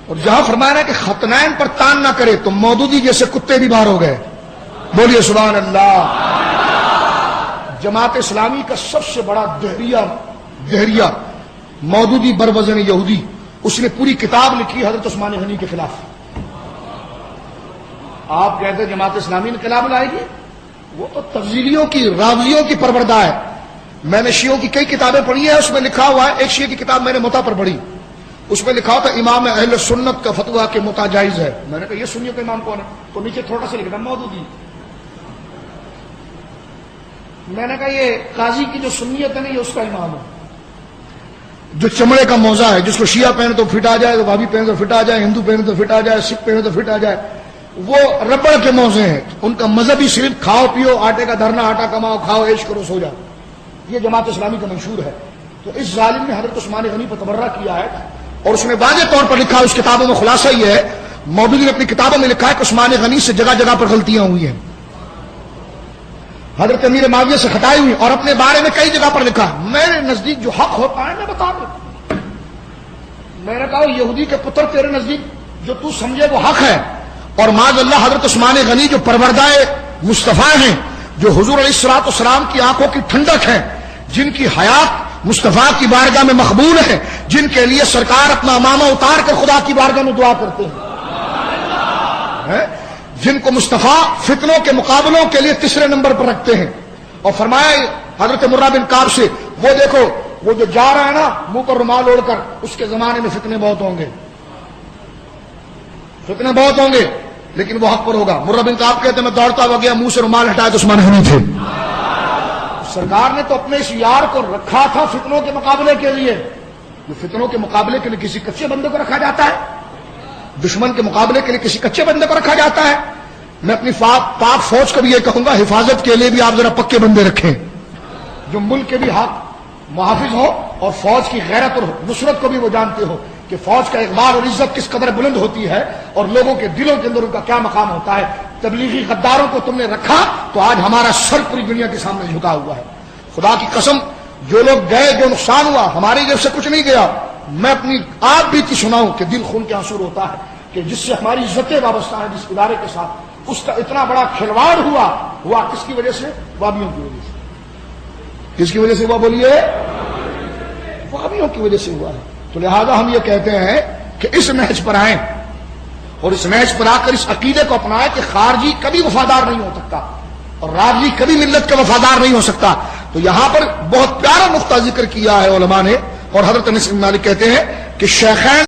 اور جہاں فرمایا نا کہ ختنین پر تان نہ کرے تو مودودی جیسے کتے بھی باہر ہو گئے. بولیے سبحان اللہ. جماعت اسلامی کا سب سے بڑا دہریہ مودودی بروزن یہودی، اس نے پوری کتاب لکھی حضرت عثمان غنی کے خلاف. آپ کہتے ہیں جماعت اسلامی انقلاب لائے گی؟ وہ تو تفضیلیوں کی راویوں کی پروردہ ہے. میں نے شیعوں کی کئی کتابیں پڑھی ہیں، اس میں لکھا ہوا ہے، ایک شیعہ کی کتاب میں نے متا پر پڑھی، اس میں لکھا تھا امام اہل سنت کا فتویٰ کہ متا جائز ہے. میں نے کہا یہ سنیوں کا امام کون ہے؟ تو نیچے تھوڑا سا لکھا مودودی. میں نے کہا یہ قاضی کی جو سنیت ہے نا یہ اس کا امام ہے. جو چمڑے کا موزہ ہے، جس کو شیعہ پہنے تو فٹ آ جائے، بھابھی پہنے تو فٹ آ جائے، ہندو پہنے تو فٹ آ جائے، سکھ پہنے تو فٹ آ جائے، وہ ربڑ کے موزے ہیں. ان کا مذہب ہی صرف کھاؤ پیو، آٹے کا دھرنا، آٹا کماؤ، کھاؤ عیش کرو، سو جاؤ. یہ جماعت اسلامی کا منشور ہے. تو اس ظالم نے حضرت عثمان غنی پر تبرہ کیا ہے، اور اس نے واضح طور پر لکھا ہے، اس کتابوں میں خلاصہ یہ ہے، مودودی نے اپنی کتابوں میں لکھا ہے کہ عثمان غنی سے جگہ جگہ پر غلطیاں ہوئی ہیں، حضرت امیر معاویہ سے خطائیں ہوئی، اور اپنے بارے میں کئی جگہ پر لکھا. میرے نزدیک جو حق ہوتا ہے میں بتا دوں. میں نے کہا یہودی کے پتر تیرے نزدیک جو تو سمجھے وہ حق ہے، اور معاذ اللہ حضرت عثمان غنی جو پروردہ مصطفیٰ ہیں، جو حضور علیہ الصلوۃ والسلام کی آنکھوں کی ٹھنڈک ہیں، جن کی حیات مصطفیٰ کی بارگاہ میں مقبول ہے، جن کے لیے سرکار اپنا امامہ اتار کر خدا کی بارگاہ میں دعا کرتے ہیں، جن کو مصطفیٰ فتنوں کے مقابلوں کے لیے تیسرے نمبر پر رکھتے ہیں. اور فرمایا حضرت مرہ بن کعب سے، وہ دیکھو وہ جو جا رہا ہے نا منہ پر رومال اوڑھ کر، اس کے زمانے میں فتنے بہت ہوں گے، فتنے بہت ہوں گے، لیکن وہ حق پر ہوگا. مرہ بن کعب کہتے میں دوڑتا ہوا گیا، منہ سے رومال ہٹایا تو عثمان غنی تھے. سرکار نے تو اپنے اس یار کو رکھا تھا فتنوں کے مقابلے کے لیے. جو فتنوں کے مقابلے کے لیے کسی کچے بندے کو رکھا جاتا ہے، دشمن کے مقابلے کے لیے کسی کچے بندے کو رکھا جاتا ہے. میں اپنی پاک فوج کو بھی یہ کہوں گا، حفاظت کے لیے بھی آپ ذرا پکے بندے رکھیں، جو ملک کے بھی حق محافظ ہو، اور فوج کی غیرت اور نصرت کو بھی وہ جانتے ہو کہ فوج کا اقبال اور عزت کس قدر بلند ہوتی ہے، اور لوگوں کے دلوں کے اندر ان کا کیا مقام ہوتا ہے. تبلیغی غداروں کو تم نے رکھا تو آج ہمارا سر پوری دنیا کے سامنے جھکا ہوا ہے. خدا کی قسم، جو لوگ گئے، جو نقصان ہوا، ہماری جیب سے کچھ نہیں گیا. میں اپنی آپ بیتی سناؤں کہ دل خون کے آنسو ہوتا ہے کہ جس سے ہماری عزتیں وابستہ ہیں، جس ادارے کے ساتھ، اس کا اتنا بڑا کھلواڑ ہوا کس کی وجہ سے؟ وابیوں کی وجہ سے. کس کی وجہ سے ہوا بولیے؟ وابیوں کی وجہ سے ہوا ہے. تو لہذا ہم یہ کہتے ہیں کہ اس نہج پر آئیں، اور اس نہج پر آ کر اس عقیدے کو اپنائیں کہ خارجی کبھی وفادار نہیں ہو سکتا، اور راضی کبھی ملت کا وفادار نہیں ہو سکتا. تو یہاں پر بہت پیارا نقطہ ذکر کیا ہے علماء نے، اور حضرت انس بن مالک کہتے ہیں کہ شیخین